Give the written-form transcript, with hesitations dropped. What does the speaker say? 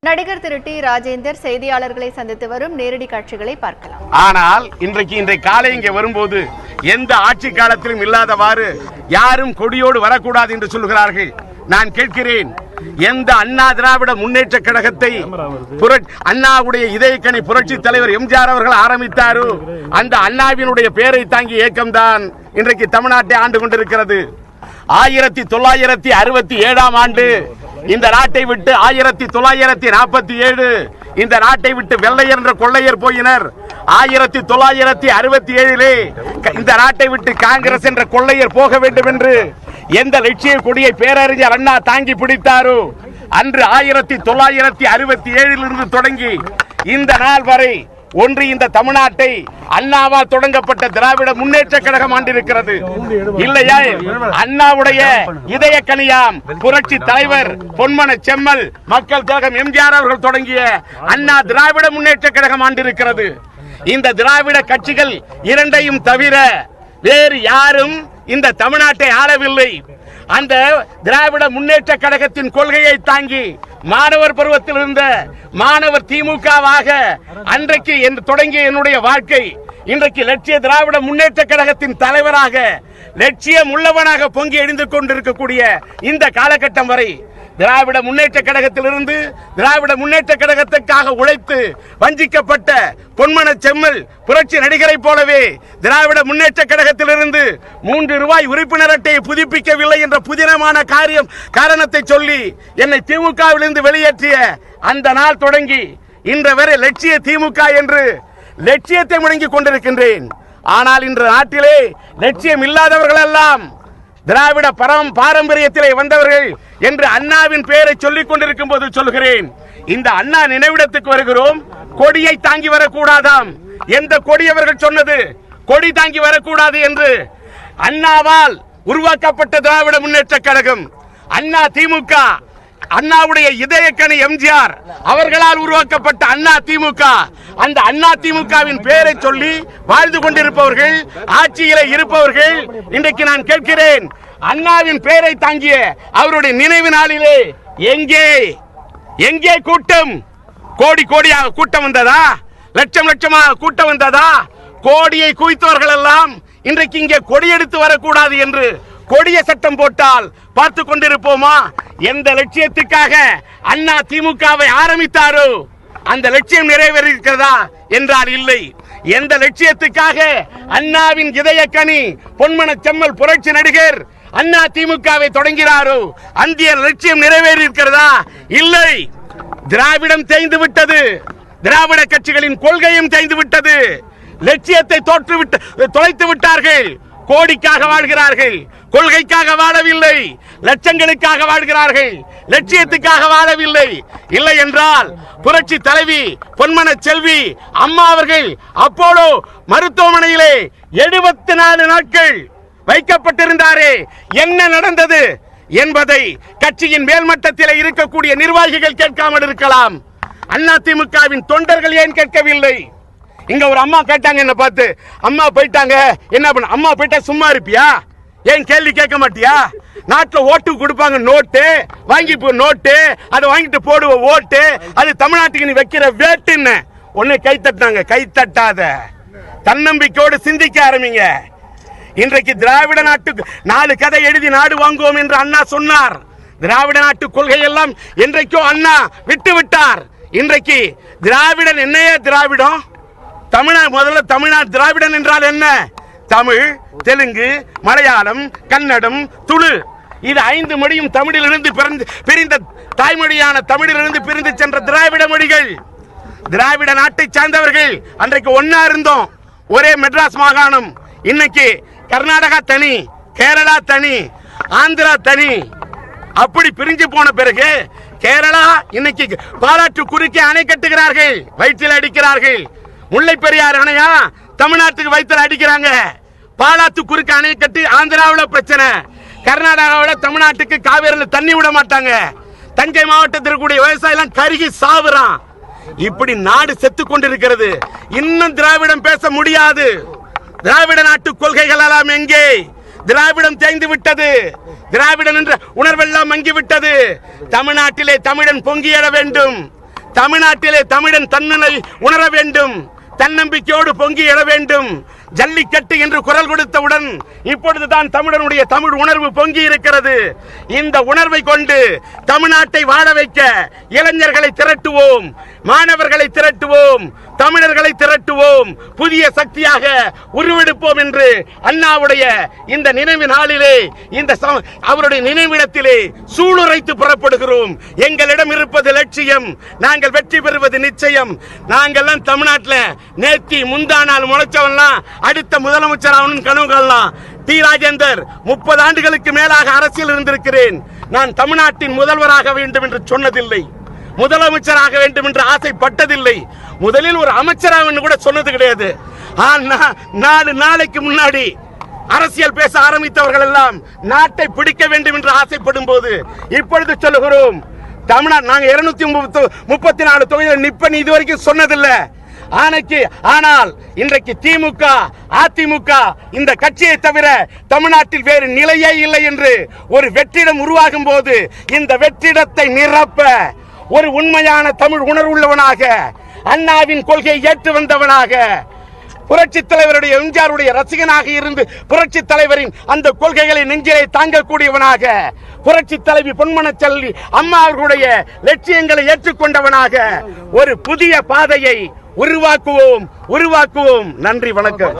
நடிகர் திரு டி ராஜேந்தர் செய்தியாளர்களை சந்தித்து வரும் நேரடி காட்சிகளை பார்க்கலாம். ஆனால் இன்றைக்கு காலை இங்கே வரும்போது எந்த ஆட்சி காலத்திலும் இல்லாதவாறு யாரும் கொடியோடு வரக்கூடாது என்று சொல்கிறார்கள். நான் கேட்கிறேன், எந்த அண்ணா திராவிட முன்னேற்ற கழகத்தை அண்ணாவுடைய இதயக்கனி புரட்சி தலைவர் எம்ஜிஆர் அவர்கள் ஆரம்பித்தாரோ அந்த அண்ணாவினுடைய பெயரை தாங்கிய இயக்கம்தான் இன்றைக்கு தமிழ்நாட்டை ஆண்டு கொண்டிருக்கிறது. 1967 ஆண்டு இந்த நாட்டை விட்டு 1947 இந்த நாட்டை விட்டு வெள்ளையர் என்ற கொள்ளையர் போயினர். 1967 இந்த நாட்டை விட்டு காங்கிரஸ் என்ற கொள்ளையர் போக வேண்டும் என்று எந்த லட்சிய கொடியை பேரறிஞர் அண்ணா தாங்கி பிடித்தாரோ அன்று 1967 இருந்து தொடங்கி இந்த நாள் வரை ஒன்று இந்த தமிழ்நாட்டை அண்ணாவால் தொடங்கப்பட்ட திராவிட முன்னேற்ற கழகம் ஆண்டிருக்கிறது. இல்லையா, அண்ணாவுடைய இதய கனியாம் புரட்சி தலைவர் பொன்மன செம்மல் மக்கள் திலகம் எம்ஜிஆர் அவர்கள் தொடங்கிய அண்ணா திராவிட முன்னேற்ற கழகம் ஆண்டிருக்கிறது. இந்த திராவிட கட்சிகள் இரண்டையும் தவிர வேறு யாரும் இந்த தமிழ்நாட்டை ஆளவில்லை. அந்த திராவிட முன்னேற்ற கழகத்தின் கொள்கையை தாங்கி மாணவர் பருவத்தில் இருந்த மாணவர் திமுகவாக அன்றைக்கு தொடங்கிய என்னுடைய வாழ்க்கை இன்றைக்கு லட்சிய திராவிட முன்னேற்ற கழகத்தின் தலைவராக லட்சியம் உள்ளவனாக பொங்கி எழுந்து கொண்டிருக்கக்கூடிய இந்த காலகட்டம் வரை திராவிட முன்னேற்ற கழகத்திலிருந்து திராவிட முன்னேற்ற கழகத்துக்காக உழைத்து வஞ்சிக்கப்பட்ட பொன்மன செம்மல் புரட்சி நடிகரை போலவே திராவிட முன்னேற்ற கழகத்திலிருந்து 3 ரூபாய் உறுப்பினர் அட்டையை புதுப்பிக்கவில்லை என்ற புதினமான காரணத்தை சொல்லி என்னை திமுகவிலிருந்து வெளியேற்றிய அந்த நாள் தொடங்கி இன்று வரை லட்சிய திமுக என்று லட்சியத்தை முழங்கிக் கொண்டிருக்கின்றேன். ஆனால் இன்று நாட்டிலே லட்சியம் இல்லாதவர்கள் எல்லாம் திராவிட பாரம்பரியத்திலே வந்தவர்கள் என்று அண்ணாவின் பெயரை சொல்லிக் கொண்டிருக்கும் போது சொல்கிறேன், இந்த அண்ணா நினைவிடத்துக்கு வருகிறோம், கொடியை தாங்கி வரக்கூடாதாம். எந்த கொடி அவர்கள் சொன்னது? கொடி தாங்கி வரக்கூடாது என்று. அண்ணாவால் உருவாக்கப்பட்ட திராவிட முன்னேற்ற கழகம் அண்ணா திமுக, அண்ணாவுடைய இதயக்கனி எம்ஜிஆர் அவர்களால் உருவாக்கப்பட்ட அண்ணா திமுக. அந்த அண்ணா திமுகவின் பெயரை சொல்லி வாழ்ந்து கொண்டிருப்பவர்கள், ஆட்சியிலே இருப்பவர்கள், இன்றைக்கு நான் கேட்கிறேன், அண்ணாவின் பெயரை தாங்கிய அவருடைய நினைவு நாளிலே எங்கே கூட்டம்? கோடியாக கூட்டம் வந்ததா? லட்சமாக கூட்டம் வந்ததா? கோடியை குவித்தவர்கள் எல்லாம் இன்றைக்கு இங்கே கொடியெடுத்து வரக்கூடாது என்று கொடிய சட்டம் போட்டால் பார்த்து கொண்டிருப்போமா? எந்த லட்சியத்துக்காக அண்ணா திமுகவை ஆரம்பித்தாரோ அந்த லட்சியம் நிறைவேறியிருக்கிறதா என்றால் இல்லை. எந்த லட்சியத்துக்காக அண்ணாவின் இதயக்கனி பொன்மன செம்மல் புரட்சி நடிகர் அண்ணா திமுகவை தொடங்கினாரோ அந்த லட்சியம் நிறைவேறியிருக்கிறதா? இல்லை. திராவிடம் தேய்ந்து விட்டது. திராவிட கட்சிகளின் கொள்கையும் தேய்ந்து விட்டது. லட்சியத்தை தொலைத்து விட்டார்கள். கோடிக்காக வாழ்கிறார்கள், கொள்கைக்காக வாழவில்லை. லட்சங்களுக்காக வாழ்கிறார்கள், லட்சியத்துக்காக வாழவில்லை. இல்லை என்றால் புரட்சி தலைவி பொன்மன செல்வி அம்மா அவர்கள் அப்போலோ மருத்துவமனையிலே 74 நாட்கள் வைக்கப்பட்டிருந்தாரே, என்ன நடந்தது என்பதை கட்சியின் மேல்மட்டத்தில் இருக்கக்கூடிய நிர்வாகிகள் கேட்காமல் இருக்கலாம். அதிமுகவின் தொண்டர்கள் ஏன் கேட்கவில்லை? இங்க ஒரு அம்மா கேட்டாங்க, என்ன பார்த்து, அம்மா போயிட்டாங்க என்ன பண்ண? அம்மா போயிட்டா சும்மா இருப்பியா? ஏன் கேள்வி கேட்க மாட்டியா? நாட்டில் ஓட்டு கொடுப்பாங்க, நோட்டு வாங்கி நோட்டு, அதை வாங்கிட்டு போடுவ ஓட்டு, அது தமிழ்நாட்டுக்கு நீ வைக்கிற வேட்டுன்னு ஒன்னு கை தட்டாங்க. கை தட்டாத, தன்னம்பிக்கையோடு சிந்திக்க ஆரம்பிங்க. இன்றைக்கு திராவிட நாட்டுக்கு 4 கதை எழுதி நாடு வாங்குவோம் என்று அண்ணா சொன்னார். திராவிட நாட்டு கொள்கை எல்லாம் என்றைக்கோ அண்ணா விட்டு விட்டார். இன்றைக்கு திராவிடன் என்னையே திராவிடம்? முதல்ல தமிழ்நாடு திராவிடன் என்றால் என்ன? தமிழ், தெலுங்கு, மலையாளம், கன்னடம், துளு, இது 5 மொழியும் தமிழிலிருந்து பிரிந்த தாய்மொழியான தமிழிலிருந்து பிரிந்து சென்ற திராவிட மொழிகள். திராவிட நாட்டை சார்ந்தவர்கள் அன்றைக்கு ஒன்னா இருந்தோம், ஒரே மெட்ராஸ் மாகாணம். இன்னைக்கு கர்நாடகா தனி, கேரளா தனி, ஆந்திரா தனி. அப்படி பிரிஞ்சு போன பிறகு கேரளா இன்னைக்கு பாலாற்று குறுக்கே அணை கட்டுகிறார்கள், வயிற்றில் அடிக்கிறார்கள். முல்லை பெரியார் அணையா தமிழ்நாட்டுக்கு வயிற்றில் அடிக்கிறாங்க. பாலாத்து குறுக்கு அணை கட்டி ஆந்திராவில் பிரச்சனை, கர்நாடகாவில் தமிழ்நாட்டுக்கு காவேரியில் தண்ணி விட மாட்டாங்க. தஞ்சை மாவட்டத்தில் கூடிய விவசாயம் கருகி சாவுறான். இப்படி நாடு செத்து கொண்டிருக்கிறது. இன்னும் திராவிடம் பேச முடியாது. திராவிட நாட்டு கொள்கைகள் எல்லாம் எங்கே? திராவிடம் தேய்ந்து விட்டது. திராவிடன் என்ற உணர்வெல்லாம் மங்கிவிட்டது. தமிழ்நாட்டிலே தமிழன் பொங்கி எழ வேண்டும். தமிழ்நாட்டிலே தமிழன் தன்னிலை உணர வேண்டும், தன்னம்பிக்கையோடு பொங்கி எழ வேண்டும். ஜல்லிக்கட்டு என்று குரல் கொடுத்தவுடன் இப்பொழுதுதான் தமிழனுடைய தமிழ் உணர்வு பொங்கி இருக்கிறது. இந்த உணர்வை கொண்டு தமிழ்நாட்டை வாழ வைக்க இளைஞர்களை திரட்டுவோம், மாணவர்களை திரட்டுவோம், தமிழர்களை திரட்டுவோம், புதிய சக்தியாக உருவெடுப்போம் என்று அண்ணாவுடைய இந்த நினைவு நாளிலே, இந்த அவருடைய நினைவிடத்திலே சூளுரைத்து புறப்படுகிறோம். எங்களிடம் இருப்பது லட்சியம், நாங்கள் வெற்றி பெறுவது நிச்சயம். நாங்கள் தமிழ்நாட்டில் நேத்தி முந்தா நாள் முளைச்சவன்லாம் அடுத்த முதலமைச்சர் ஆகணும் கனவு காணலாம். டி ராஜேந்தர் 30 ஆண்டுகளுக்கு மேலாக அரசியல் இருந்திருக்கிறேன். நான் தமிழ்நாட்டின் முதல்வராக வேண்டும் என்று சொன்னதில்லை, முதலமைச்சராக வேண்டும் என்று ஆசைப்பட்டதில்லை, முதலில் ஒரு அமைச்சராக கூட சொன்னது கிடையாது. 4 நாளைக்கு முன்னாடி அரசியல் பேச ஆரம்பித்தவர்கள் எல்லாம் நாட்டை பிடிக்க வேண்டும் என்று ஆசைப்படும் போது இப்பொழுது சொல்லுகிறோம், தமிழ்நாடு நாங்க 234 தொகுதியில் நிப்பன் இதுவரைக்கும் சொன்னதில்லை. ஆனால் இன்றைக்கு திமுக அதிமுக இந்த கட்சியை தவிர தமிழ்நாட்டில் வேறு நிலையே இல்லை என்று ஒரு வெற்றிடம் உருவாகும் போது இந்த வெற்றிடத்தை நிரப்ப ஒரு உண்மையான தமிழ் உணர்வுள்ளவனாக, அண்ணாவின் கொள்கையை ஏற்று வந்தவனாக, புரட்சி தலைவருடைய எம்ஜிஆருடைய ரசிகனாக இருந்து புரட்சி தலைவரின் அந்த கொள்கைகளை நெஞ்சிலே தாங்கக்கூடியவனாக, புரட்சி தலைவி பொன்மனச்செல்வி அம்மா அவர்களுடைய லட்சியங்களை ஏற்றுக்கொண்டவனாக ஒரு புதிய பாதையை உருவாக்குவோம். நன்றி, வணக்கம்.